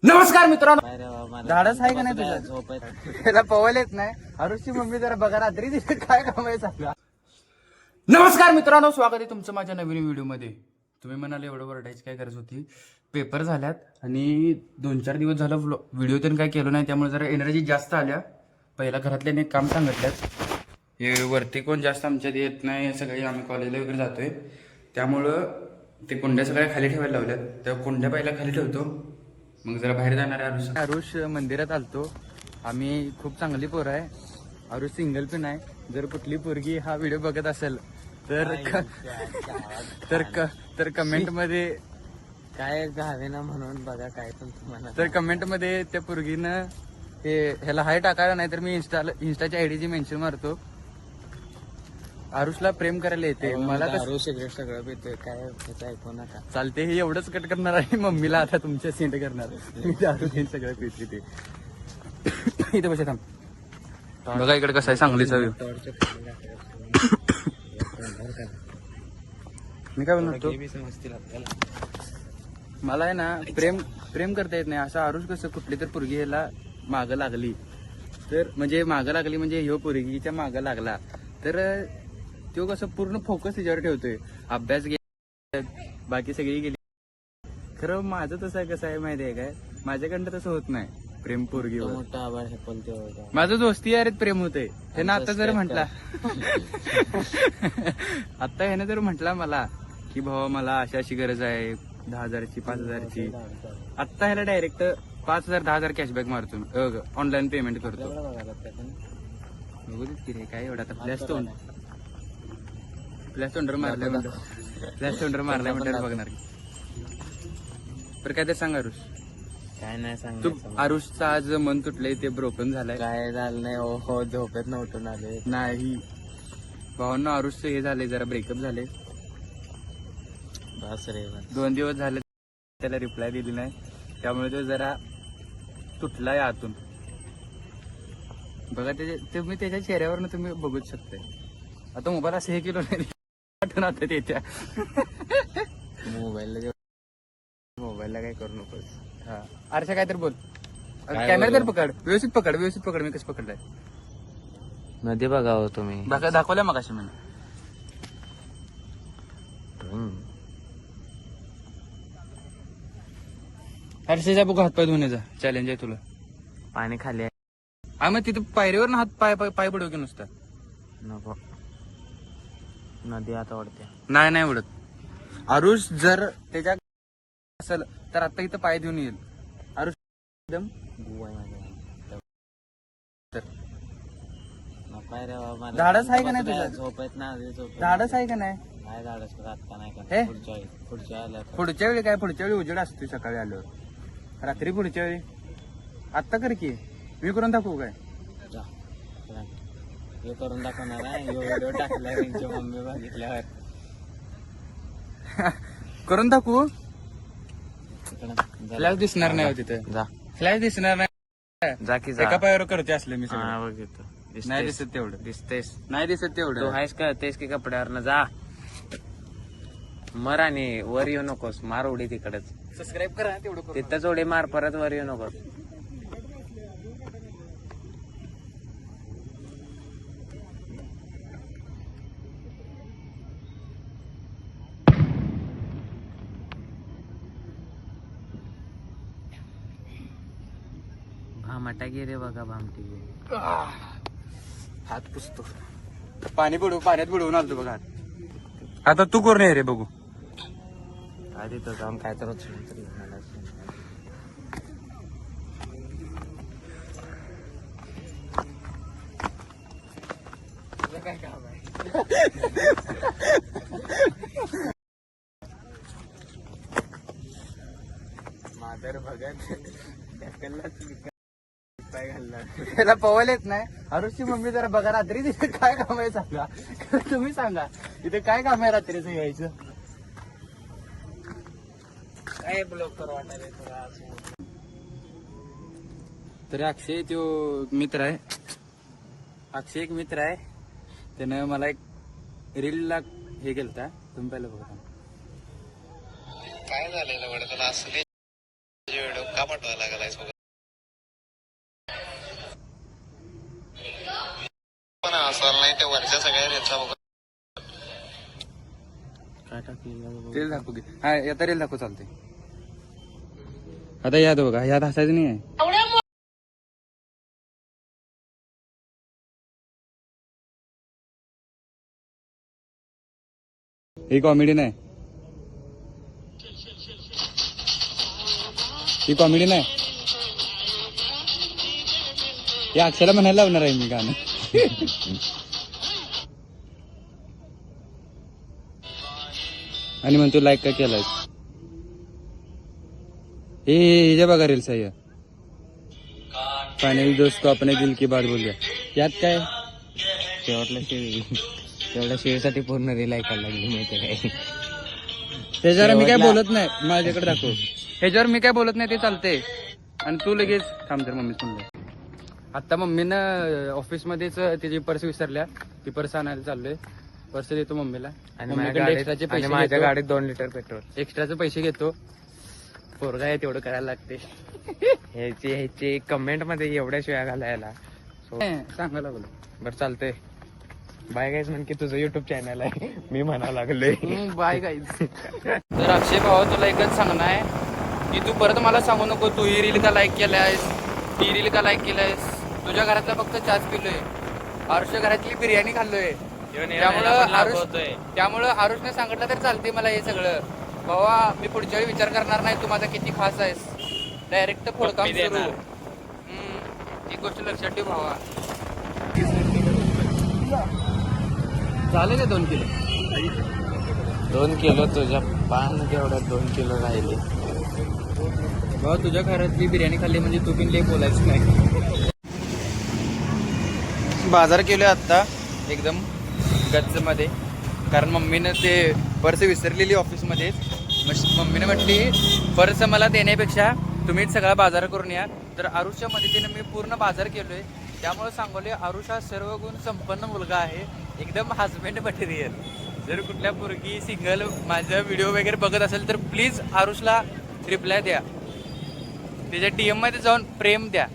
नमस्कार मित्रांनो, धाडस आहे का नाही तुझं? त्याला पवल येत नाही. आरुषची मम्मी जरा बघा रात्री तिथे काय कमाय सांगा. नमस्कार मित्रांनो, स्वागत आहे तुमचं माझ्या नवीन व्हिडिओमध्ये. तुम्ही म्हणाले एवढं वरडायची काय गरज होती? पेपर झाल्यात आणि 2-4 दिवस झालं व्हिडिओ तर काय केलं नाही, त्यामुळे जरा एनर्जी जास्त आल्या. पहिला घरातल्याने काम सांगितल्यात, हे वरती कोण जास्त आमच्यात येत नाही, सगळे आम्ही कॉलेजला वगैरे जातोय, त्यामुळं ते कुंड्या सगळ्या खाली ठेवायला लावल्यात. त्या कुंड्या पहिला खाली ठेवतो, मग जरा बाहेर जाणार आहे. आरुष मंदिरात आलतो आम्ही. खूप चांगली पोर आहे. आरुष सिंगल पण आहे. जर कुठली पोरगी हा व्हिडिओ बघत असेल तर कमेंट मध्ये काय घावे ना म्हणून बघा काय पण तुम्हाला. तर कमेंट मध्ये त्या पोरगीनं ह्याला हाय टाकायला, नाही तर मी इंस्टाच्या आयडीची मेन्शन मारतो. आरुषला प्रेम करायला येते. मला दारू सिगरेट सगळं पितोय, काय त्याचं ऐकू नका. चालते, हे एवढंच कट करणार आहे. मम्मीला आता तुमच्या सेंड करणार. मी दारू घेऊन सगळं पितली ते. इथे बसा थांब. बघा इकडे कसं आहे सांगलीचा व्ह्यू. मी काय म्हणतो, मला आहे ना प्रेम करता येत नाही. असं आरुष कसं कुठली तर पोरगी ह्याला मागं लागली तर, म्हणजे मागं लागली म्हणजे ह्यो पोरगीच्या मागं लागला तर तो कसं पूर्ण फोकस त्याच्यावर ठेवतोय. अभ्यास बाकी सगळी गेली. खरं माझं तसं कसं आहे माहिती आहे काय, माझ्याकडनं तसं होत नाही प्रेम पोरगीवर. मोठा आभार हे पण ते होता. माझं दोस्ती यारीत प्रेम होतंय. ह्यानं आता जर म्हटला आता ह्यानं जर म्हटला मला की भावा मला अशी अशी गरज आहे 10,000ची 5,000ची, आत्ता ह्याला डायरेक्ट 5,000 10,000 कॅशबॅक मारतो, ऑनलाईन पेमेंट करतो. बघू देत की रे काय एवढा. आता फ्लॅश तोंडर मारलाय म्हणल्यावर बघणार. बरं काय ते सांग आरुष. काय नाही तू सांग. आरुषचं आज मन तुटलंय, ते ब्रोकन झालंय. काय झालं नाही हो, झोपेत नव्हतं आले नाही भावांना, आरुषचं हे झालंय, जरा ब्रेकअप झाले. बस रे बस. 2 दिवस झाले त्याला रिप्लाय दिली नाही, त्यामुळे तो जरा तुटलाय आतून. बघा तुम्ही त्याच्या चेहऱ्यावरनं तुम्ही बघूच शकताय. आता मोबाईल असं हे केलं नाही आठवण आता त्याच्या. मोबाईलला काय करू नकोस. हा आरशा काय तर बोल. काय कॅमेरा तर बोलू? पकड, व्यवस्थित पकड. मी कसं पकडलाय नदी बघावं तुम्ही. दाखवल्या मग अशी म्हणून. हर्षेचा बघू हातपाय धुण्याचा चॅलेंज आहे तुला. पाणी खाली आहे. मग तिथे पायरीवर हात पाय पडू की नुसता. नको, नदी आता वाढते. नाही उडत. आरुष जर त्याच्या असेल तर आता इथं पाय देऊन येईल. आरुष एकदम गुवा आहे माझ्या. तर नको रे बाबा. धाडस आहे का नाही तुझं? झोपेत ना झोपेत. धाडस आहे का नाही? काय धाडस आता नाही हे? का. पुढच्या आल्या पुढच्या वेळी उजेड असतो सकाळी आल्यावर. रात्री पुढच्या वेळी आत्ता कर की. मी करून दाखवू काय? जा. हे करून दाखवणार आहे. व्हिडिओ टाकलाय त्यांच्या मम्मी बघितल्यावर. करून दाखवू. इकडं फ्लॅश दिसणार नाही हो तिथे. जा फ्लॅश दिसणार नाही. जा की जा. एका पायावर करते असले मी सगळं. हा बघितलं. नाही दिसत तेवढं. दिसतेस नाही दिसत तू तेवढं. आहेस का तेच की कपड्यावर जा. मर आणि वर येऊ नकोस. मार उडी तिकडच. सबस्क्राईब करा तेवढं करू. तिथंच उडी मार, परत वर येऊ नकोस. भामटा गे रे बघा, भामटी गे. हात पुसतो. पाण्यात बुडवून आलतो बघा हात. आता तू करून ये रे बघू. काय तिथं जाऊन काय तर तरी काय काम आहे. मादर भगत पाय घालला. त्याला पवल येत नाही. आरुषची मम्मी जरा बघा रात्री तिथे काय काम आहे सांगा. तुम्ही सांगा इथे काय काम आहे रात्रीचं यायचं. काय ब्लॉक कर वाटणार आहे तुला. तरी अक्षय तो मित्र आहे. अक्षय एक मित्र आहे. त्यानं मला एक रीलला हे केलता. तुम्ही पहिलं बघा. काय झालेलं बरं तुला असले व्हिडिओ का पाठवायला लागला? मसाला नाही त्या वरच्या सगळ्या रेचा बघा. काय टाकलेलं तेल दाखवू की हा आता रेल दाखवू चालते. आता याद बघा याद हसायचं नाही आहे. ही कॉमेडी नाही, ही कॉमेडी नाही. या अक्षराला म्हणायला लावणार आहे मी गाणं. आणि म्हणतो लाईक का केलाय. हे बघा रील्स आहे. फायनली दोस्त को अपने दिल की बात बोलूया. यात काय शेवटला शेळी तेवढ्या शेळीसाठी पूर्ण रील ऐकायला लागली माहिती काय. त्याच्यावर मी काय बोलत नाही. माझ्याकडे दाखव. ह्याच्यावर मी काय बोलत नाही ते चालते. आणि तू लगेच थांब तर मम्मी म्हणलं. आता मम्मीनं ऑफिसमध्येच त्याची पर्स विसरल्या. ती पर्स आणायला चाललोय. पर्स देतो मम्मीला आणि मम्मीकडे एक्स्ट्राचे पैसे माझ्या घेतो. गाडीत 2 लिटर पेट्रोल. एक्स्ट्राचे पैसे घेतो. पोरगा आहे तेवढं करायला लागते. ह्याची कमेंट मध्ये एवढ्या शिव्या घालायला सांगायला लागलो. बरं चालतंय. बाय गाईज म्हण की तुझं युट्यूब चॅनल आहे मी म्हणा लागलोय. Bye guys. तर अक्षय भावा तुला एकच सांगणार आहे की तू परत मला सांगू नको तू ही रील का लाईक केलायस, ती रील का लाईक केलायस. तुझ्या घरातला फक्त चहाच पिलोय. आरुषच्या घरातली बिर्याणी खाल्लोय. त्यामुळं आरुषने सांगितलं तर चालते मला हे सगळं. भावा मी पुढच्या वेळी विचार करणार नाही तू माझा किती खास आहेस. डायरेक्ट फोडकाम सुरू. एक गोष्ट लक्षात ठेव भावा. झाले का 2 किलो? 2 किलो तुझ्या पान तेवढ्यात 2 किलो राहिले. भावा तुझ्या घरातली बिर्याणी खाल्ली म्हणजे तू बिन लई बोलायचं नाही. बाजार केलोय आत्ता एकदम गच्च मध्ये. कारण मम्मीनं ते पर्स विसरलेली ऑफिसमध्ये. मम्मीने म्हटली पर्स मला देण्यापेक्षा तुम्हीच सगळा बाजार करून या. तर आरुषच्या मदतीने मी पूर्ण बाजार केलोय. त्यामुळे सांगोले आरुष हा सर्व गुण संपन्न मुलगा आहे. एकदम हजबंड मटेरियल. जर कुठल्या पोरगी सिंगल माझा व्हिडिओ वगैरे बघत असेल तर प्लीज आरुषला रिप्लाय द्या. त्याच्या DM मध्ये जाऊन प्रेम द्या.